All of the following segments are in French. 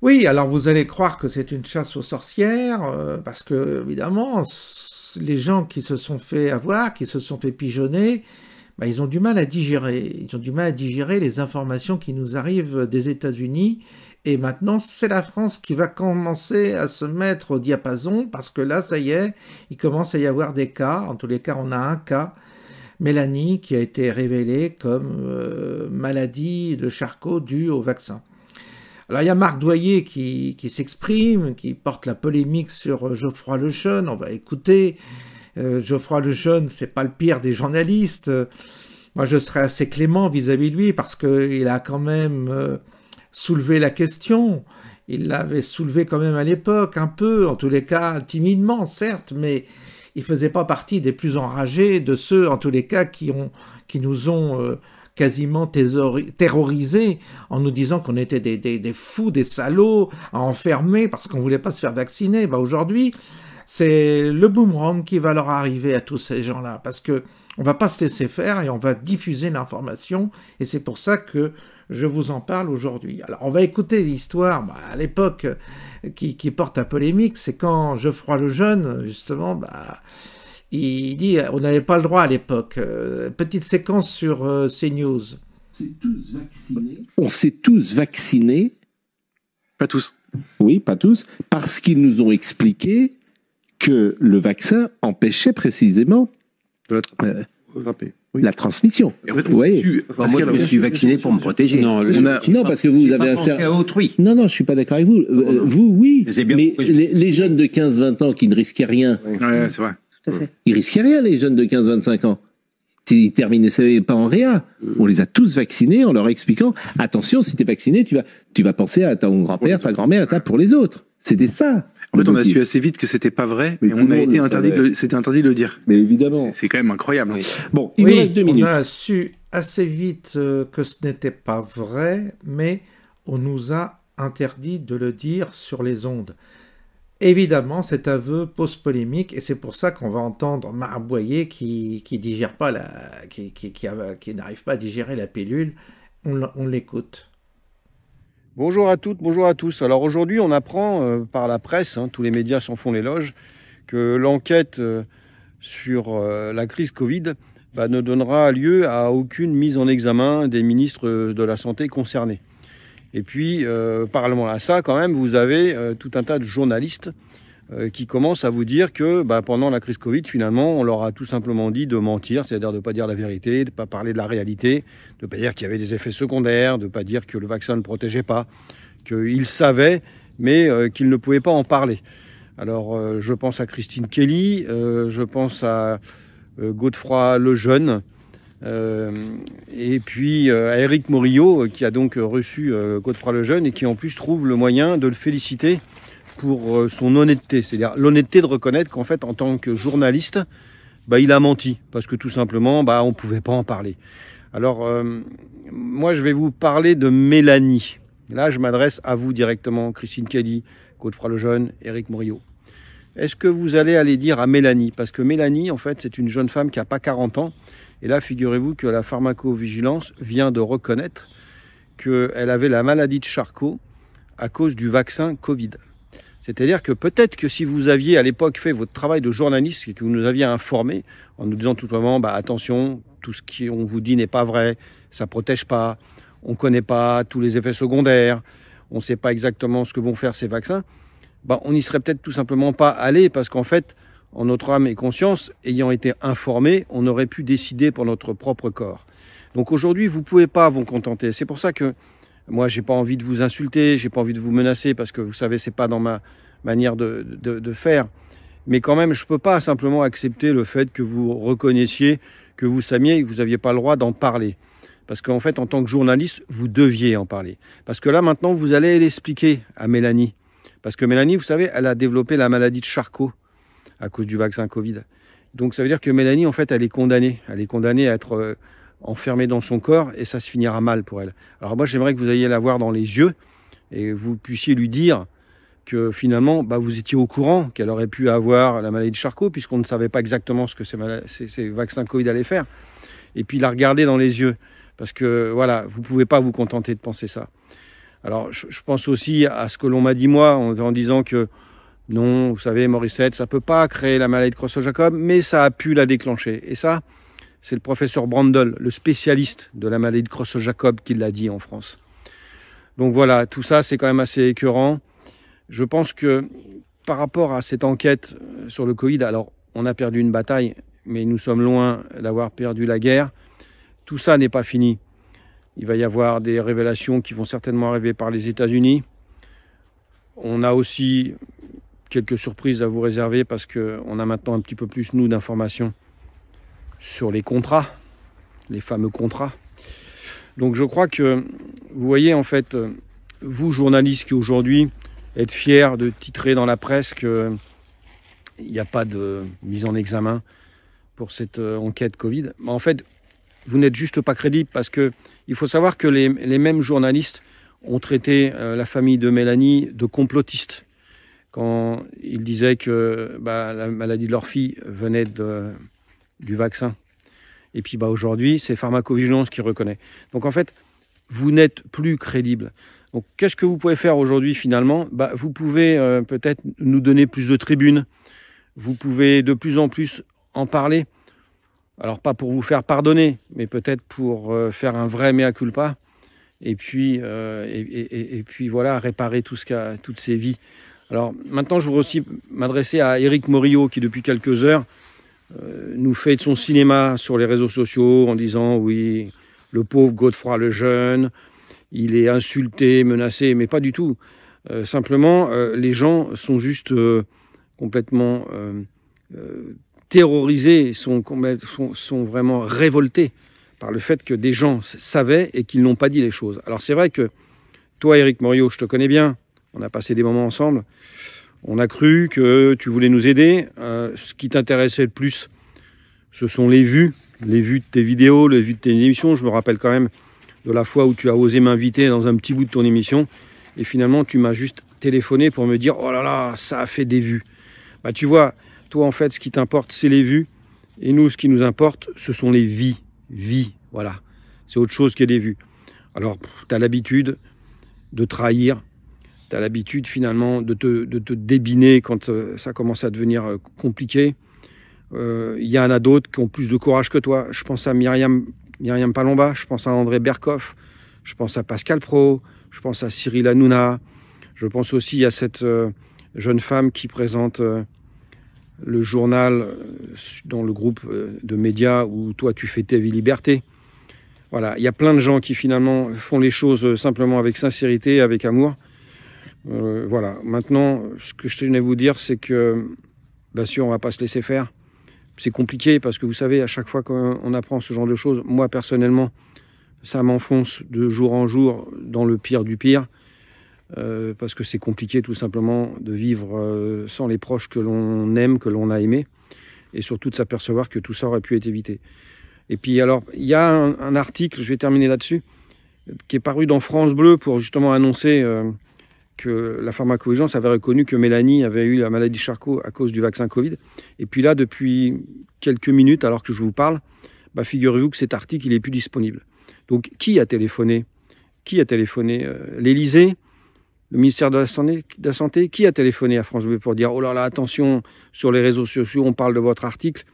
Oui, alors vous allez croire que c'est une chasse aux sorcières, parce que, évidemment, les gens qui se sont fait avoir, qui se sont fait pigeonner, bah, ils ont du mal à digérer. Ils ont du mal à digérer les informations qui nous arrivent des États-Unis. Et maintenant, c'est la France qui va commencer à se mettre au diapason, parce que là, ça y est, il commence à y avoir des cas. En tous les cas, on a un cas, Mélanie, qui a été révélée comme maladie de Charcot due au vaccin. Alors il y a Marc Doyer qui s'exprime, qui porte la polémique sur Geoffroy Lejeune. On va écouter. Geoffroy Lejeune, c'est pas le pire des journalistes. Moi, je serais assez clément vis-à-vis de lui parce qu'il a quand même soulevé la question. Il l'avait soulevé quand même à l'époque, un peu, en tous les cas timidement, certes, mais il faisait pas partie des plus enragés, de ceux, en tous les cas, qui nous ont quasiment terrorisés en nous disant qu'on était des fous, des salauds, à enfermer parce qu'on voulait pas se faire vacciner. Bah aujourd'hui, c'est le boomerang qui va leur arriver à tous ces gens-là, parce que on va pas se laisser faire et on va diffuser l'information, et c'est pour ça que je vous en parle aujourd'hui. Alors on va écouter l'histoire, à l'époque, qui porte à polémique, c'est quand Geoffroy Lejeune, justement, il dit on n'avait pas le droit à l'époque. Petite séquence sur CNews. On s'est tous vaccinés. Pas tous. Oui, pas tous, parce qu'ils nous ont expliqué que le vaccin empêchait précisément la transmission. En fait, moi, je me suis vacciné pour me protéger. Non, parce que vous avez un certain... autrui. Non, je suis pas d'accord avec vous. Vous, oui, mais les jeunes de 15-20 ans qui ne risquaient rien... Ouais, c'est vrai. Ils risquaient rien, les jeunes de 15-25 ans. Ils terminaient pas en réa. On les a tous vaccinés en leur expliquant attention, si tu es vacciné, tu vas penser à ton grand-père, ta grand-mère, pour les autres. C'était ça. En fait, on a su assez vite que c'était pas vrai, mais on a été c'était interdit de le dire. Mais évidemment. C'est quand même incroyable. Oui. Bon, il nous reste 2 minutes. On a su assez vite que ce n'était pas vrai, mais on nous a interdit de le dire sur les ondes. Évidemment, cet aveu pose polémique, et c'est pour ça qu'on va entendre Marc Doyer qui digère pas qui n'arrive pas à digérer la pilule. On l'écoute. Bonjour à toutes, bonjour à tous. Alors aujourd'hui, on apprend par la presse, tous les médias s'en font l'éloge, que l'enquête sur la crise Covid ne donnera lieu à aucune mise en examen des ministres de la Santé concernés. Et puis, parallèlement à ça, quand même, vous avez tout un tas de journalistes qui commencent à vous dire que pendant la crise Covid, finalement, on leur a tout simplement dit de mentir, c'est-à-dire de ne pas dire la vérité, de ne pas parler de la réalité, de ne pas dire qu'il y avait des effets secondaires, de ne pas dire que le vaccin ne protégeait pas, qu'ils savaient, mais qu'ils ne pouvaient pas en parler. Alors, je pense à Christine Kelly, je pense à Godefroy Lejeune, et puis à Éric Morillo, qui a donc reçu Godefroy Lejeune et qui en plus trouve le moyen de le féliciter pour son honnêteté, c'est-à-dire l'honnêteté de reconnaître qu'en fait, en tant que journaliste, il a menti, parce que tout simplement, on ne pouvait pas en parler. Alors, moi, je vais vous parler de Mélanie. Là, je m'adresse à vous directement, Christine Kelly, Godefroy Lejeune, Éric Morillo. Est-ce que vous allez aller dire à Mélanie, parce que Mélanie, en fait, c'est une jeune femme qui n'a pas 40 ans, et là, figurez-vous que la pharmacovigilance vient de reconnaître qu'elle avait la maladie de Charcot à cause du vaccin Covid. C'est-à-dire que peut-être que si vous aviez à l'époque fait votre travail de journaliste et que vous nous aviez informés en nous disant tout simplement attention, tout ce qu'on vous dit n'est pas vrai, ça ne protège pas, on ne connaît pas tous les effets secondaires, on ne sait pas exactement ce que vont faire ces vaccins, on n'y serait peut-être tout simplement pas allé parce qu'en fait, en notre âme et conscience, ayant été informés, on aurait pu décider pour notre propre corps. Donc aujourd'hui, vous ne pouvez pas vous contenter. C'est pour ça que moi, je n'ai pas envie de vous insulter, je n'ai pas envie de vous menacer, parce que vous savez, ce n'est pas dans ma manière de faire. Mais quand même, je ne peux pas simplement accepter le fait que vous reconnaissiez, que vous saviez que vous n'aviez pas le droit d'en parler. Parce qu'en fait, en tant que journaliste, vous deviez en parler. Parce que là, maintenant, vous allez l'expliquer à Mélanie. Parce que Mélanie, vous savez, elle a développé la maladie de Charcot à cause du vaccin Covid. Donc ça veut dire que Mélanie, en fait, elle est condamnée. Elle est condamnée à être enfermée dans son corps et ça se finira mal pour elle. Alors moi, j'aimerais que vous ayez la voir dans les yeux et vous puissiez lui dire que finalement, vous étiez au courant qu'elle aurait pu avoir la maladie de Charcot puisqu'on ne savait pas exactement ce que ces vaccins Covid allaient faire. Et puis la regarder dans les yeux. Parce que voilà, vous ne pouvez pas vous contenter de penser ça. Alors je pense aussi à ce que l'on m'a dit moi en disant que non, vous savez, Morissette, ça ne peut pas créer la maladie de Creutzfeldt-Jakob, mais ça a pu la déclencher. Et ça, c'est le professeur Brandl, le spécialiste de la maladie de Creutzfeldt-Jakob, qui l'a dit en France. Donc voilà, tout ça, c'est quand même assez écœurant. Je pense que par rapport à cette enquête sur le Covid, alors on a perdu une bataille, mais nous sommes loin d'avoir perdu la guerre. Tout ça n'est pas fini. Il va y avoir des révélations qui vont certainement arriver par les États-Unis. On a aussi quelques surprises à vous réserver parce qu'on a maintenant un petit peu plus, nous, d'informations sur les contrats, les fameux contrats. Donc je crois que, vous voyez, en fait, vous, journalistes qui aujourd'hui êtes fiers de titrer dans la presse qu'il n'y a pas de mise en examen pour cette enquête Covid, en fait, vous n'êtes juste pas crédible parce qu'il faut savoir que les mêmes journalistes ont traité la famille de Mélanie de complotiste quand ils disaient que la maladie de leur fille venait du vaccin. Et puis aujourd'hui, c'est Pharmacovigilance qui reconnaît. Donc en fait, vous n'êtes plus crédible. Donc qu'est-ce que vous pouvez faire aujourd'hui finalement? Vous pouvez peut-être nous donner plus de tribunes. Vous pouvez de plus en plus en parler. Alors pas pour vous faire pardonner, mais peut-être pour faire un vrai mea culpa. Et puis voilà, réparer toutes ces vies. Alors maintenant, je voudrais aussi m'adresser à Éric Morillo, qui depuis quelques heures nous fait de son cinéma sur les réseaux sociaux en disant oui, le pauvre Godefroy le jeune, il est insulté, menacé, mais pas du tout. Simplement, les gens sont juste complètement terrorisés, sont vraiment révoltés par le fait que des gens savaient et qu'ils n'ont pas dit les choses. Alors c'est vrai que toi, Éric Morillo, je te connais bien, on a passé des moments ensemble, on a cru que tu voulais nous aider. Ce qui t'intéressait le plus, ce sont les vues de tes vidéos, les vues de tes émissions. Je me rappelle quand même de la fois où tu as osé m'inviter dans un petit bout de ton émission et finalement tu m'as juste téléphoné pour me dire « Oh là là, ça a fait des vues ». Tu vois, toi en fait, ce qui t'importe, c'est les vues et nous, ce qui nous importe, ce sont les vies. Voilà. C'est autre chose que des vues. Alors, tu as l'habitude de trahir, tu as l'habitude finalement de te débiner quand ça commence à devenir compliqué. Il y en a d'autres qui ont plus de courage que toi. Je pense à Myriam Palomba, je pense à André Berkoff, je pense à Pascal Pro, je pense à Cyril Hanouna, je pense aussi à cette jeune femme qui présente le journal dans le groupe de médias où toi tu fais tes vies liberté. Voilà, il y a plein de gens qui finalement font les choses simplement avec sincérité, avec amour. Voilà, maintenant, ce que je tenais à vous dire, c'est que, bien sûr, on ne va pas se laisser faire. C'est compliqué parce que vous savez, à chaque fois qu'on apprend ce genre de choses, moi personnellement, ça m'enfonce de jour en jour dans le pire du pire. Parce que c'est compliqué tout simplement de vivre sans les proches que l'on aime, que l'on a aimés, et surtout de s'apercevoir que tout ça aurait pu être évité. Et puis alors, il y a un article, je vais terminer là-dessus, qui est paru dans France Bleu pour justement annoncer que la pharmacovigilance avait reconnu que Mélanie avait eu la maladie de Charcot à cause du vaccin Covid. Et puis là, depuis quelques minutes, alors que je vous parle, figurez-vous que cet article, il n'est plus disponible. Donc, qui a téléphoné? L'Élysée? Le ministère de la Santé, qui a téléphoné à France Bleu pour dire « Oh là là, attention, sur les réseaux sociaux, on parle de votre article,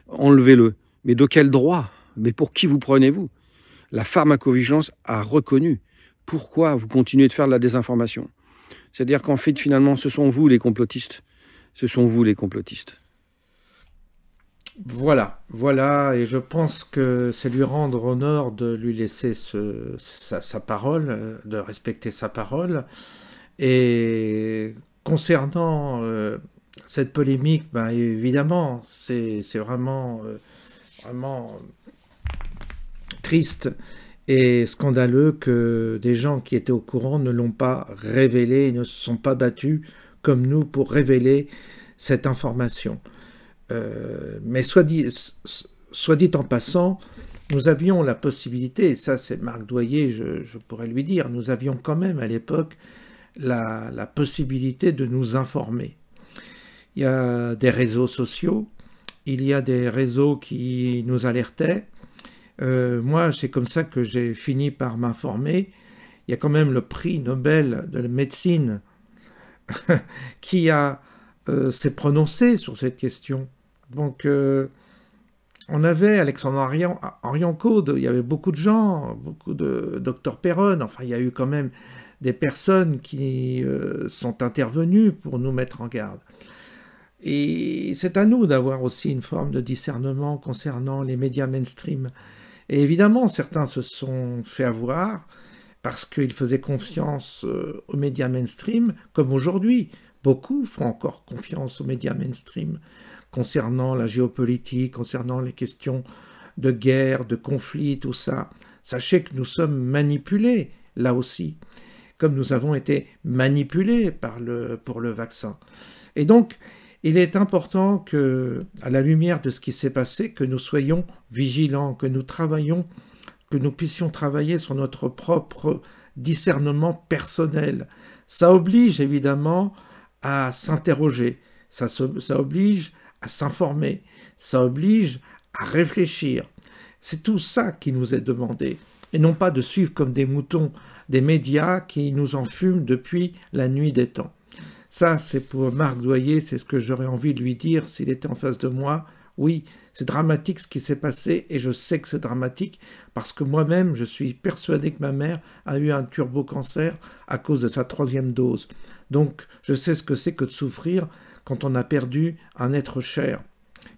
enlevez-le ». Mais de quel droit? Mais pour qui vous prenez-vous? La pharmacovigilance a reconnu. Pourquoi vous continuez de faire de la désinformation? C'est-à-dire qu'en fait, finalement, ce sont vous les complotistes. Ce sont vous les complotistes. Voilà, et je pense que c'est lui rendre honneur de lui laisser sa parole, de respecter sa parole. Et concernant cette polémique, évidemment, c'est vraiment triste et scandaleux que des gens qui étaient au courant ne l'ont pas révélé, ne se sont pas battus comme nous pour révéler cette information. Mais soit dit en passant, nous avions la possibilité, et ça c'est Marc Doyer, je pourrais lui dire, nous avions quand même à l'époque la possibilité de nous informer. Il y a des réseaux sociaux, il y a des réseaux qui nous alertaient. Moi, c'est comme ça que j'ai fini par m'informer. Il y a quand même le prix Nobel de la médecine qui s'est prononcé sur cette question. Donc, on avait Alexandre Henrion-Caude, il y avait beaucoup de gens, beaucoup de Dr Perron, enfin, il y a eu quand même des personnes qui sont intervenues pour nous mettre en garde. Et c'est à nous d'avoir aussi une forme de discernement concernant les médias mainstream. Et évidemment, certains se sont fait avoir parce qu'ils faisaient confiance aux médias mainstream, comme aujourd'hui. Beaucoup font encore confiance aux médias mainstream concernant la géopolitique, concernant les questions de guerre, de conflit, tout ça. Sachez que nous sommes manipulés, là aussi, comme nous avons été manipulés pour le vaccin. Et donc, il est important que, à la lumière de ce qui s'est passé, que nous soyons vigilants, que nous puissions travailler sur notre propre discernement personnel. Ça oblige évidemment à s'interroger, ça oblige à s'informer, ça oblige à réfléchir. C'est tout ça qui nous est demandé, et non pas de suivre comme des moutons des médias qui nous enfument depuis la nuit des temps. Ça, c'est pour Marc Doyer, c'est ce que j'aurais envie de lui dire s'il était en face de moi. Oui, c'est dramatique ce qui s'est passé, et je sais que c'est dramatique, parce que moi-même, je suis persuadé que ma mère a eu un turbo-cancer à cause de sa 3e dose. Donc, je sais ce que c'est que de souffrir quand on a perdu un être cher.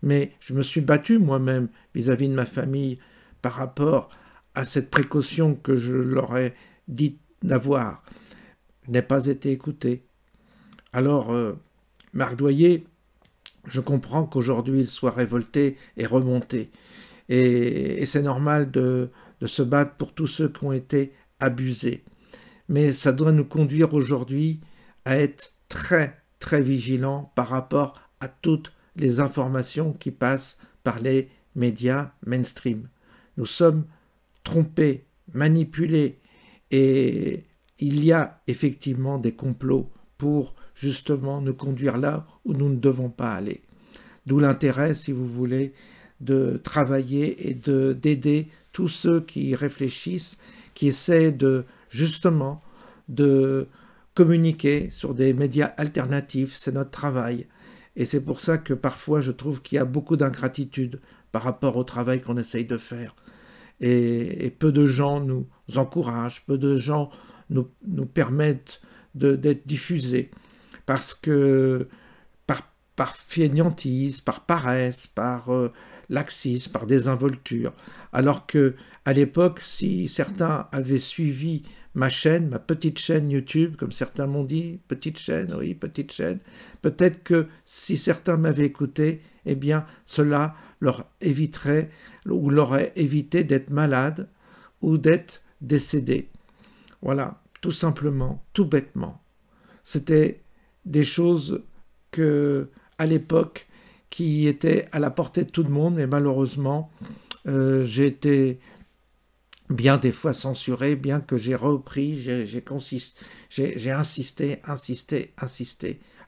Mais je me suis battu moi-même vis-à-vis de ma famille par rapport à cette précaution que je leur ai dit d'avoir. Je n'ai pas été écouté. Alors, Marc Doyer, je comprends qu'aujourd'hui il soit révolté et remonté. Et c'est normal de se battre pour tous ceux qui ont été abusés. Mais ça doit nous conduire aujourd'hui à être très, très vigilants par rapport à toutes les informations qui passent par les médias mainstream. Nous sommes trompés, manipulés, et il y a effectivement des complots pour justement nous conduire là où nous ne devons pas aller. D'où l'intérêt, si vous voulez, de travailler et d'aider tous ceux qui réfléchissent, qui essaient justement de communiquer sur des médias alternatifs. C'est notre travail. Et c'est pour ça que parfois je trouve qu'il y a beaucoup d'ingratitude par rapport au travail qu'on essaye de faire. Et peu de gens nous encouragent, peu de gens nous permettent d'être diffusés. Parce que par fainéantise, par paresse, par laxisme, par désinvolture. Alors que à l'époque, si certains avaient suivi ma chaîne, ma petite chaîne YouTube, comme certains m'ont dit, petite chaîne, oui, petite chaîne, peut-être que si certains m'avaient écouté, eh bien, cela leur éviterait ou leur aurait évité d'être malade ou d'être décédé. Voilà, tout simplement, tout bêtement. C'était des choses que, à l'époque, qui étaient à la portée de tout le monde, mais malheureusement, j'ai été bien des fois censuré, bien que j'ai repris, j'ai insisté.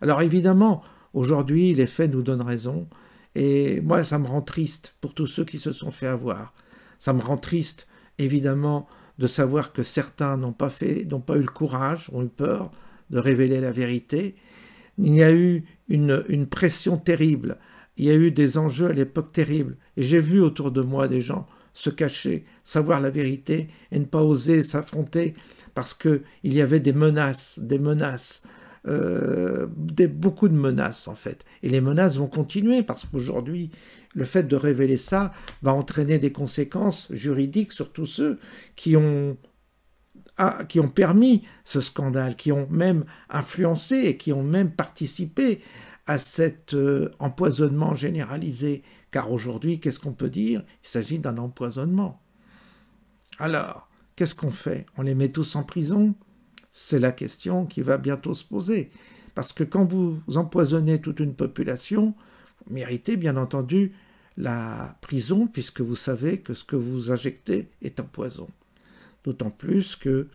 Alors évidemment, aujourd'hui, les faits nous donnent raison, et moi, ça me rend triste pour tous ceux qui se sont fait avoir. Ça me rend triste, évidemment, de savoir que certains n'ont pas eu le courage, ont eu peur de révéler la vérité. Il y a eu une pression terrible, il y a eu des enjeux à l'époque terribles, et j'ai vu autour de moi des gens se cacher, savoir la vérité et ne pas oser s'affronter parce qu'il y avait des menaces, beaucoup de menaces en fait. Et les menaces vont continuer parce qu'aujourd'hui, le fait de révéler ça va entraîner des conséquences juridiques sur tous ceux qui ont permis ce scandale, qui ont même influencé et qui ont même participé à cet empoisonnement généralisé. Car aujourd'hui, qu'est-ce qu'on peut dire? Il s'agit d'un empoisonnement. Alors, qu'est-ce qu'on fait? On les met tous en prison? C'est la question qui va bientôt se poser. Parce que quand vous empoisonnez toute une population, méritez bien entendu la prison, puisque vous savez que ce que vous injectez est un poison. D'autant plus que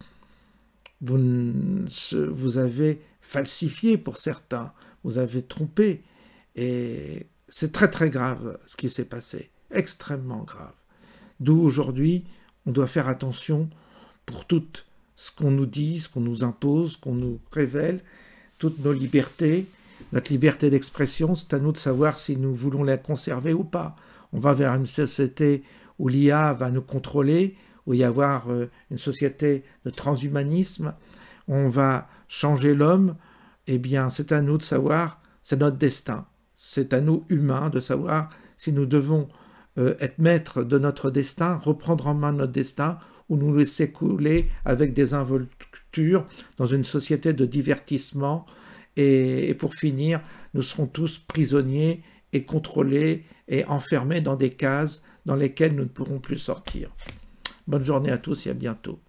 vous avez falsifié pour certains, vous avez trompé, et c'est très très grave ce qui s'est passé, extrêmement grave. D'où aujourd'hui, on doit faire attention pour tout ce qu'on nous dit, ce qu'on nous impose, ce qu'on nous révèle, toutes nos libertés, notre liberté d'expression, c'est à nous de savoir si nous voulons la conserver ou pas. On va vers une société où l'IA va nous contrôler, où il y avoir une société de transhumanisme, on va changer l'homme, eh bien c'est à nous de savoir, c'est notre destin. C'est à nous, humains, de savoir si nous devons être maîtres de notre destin, reprendre en main notre destin, ou nous laisser couler avec des involtures dans une société de divertissement. Et pour finir, nous serons tous prisonniers et contrôlés et enfermés dans des cases dans lesquelles nous ne pourrons plus sortir. Bonne journée à tous et à bientôt.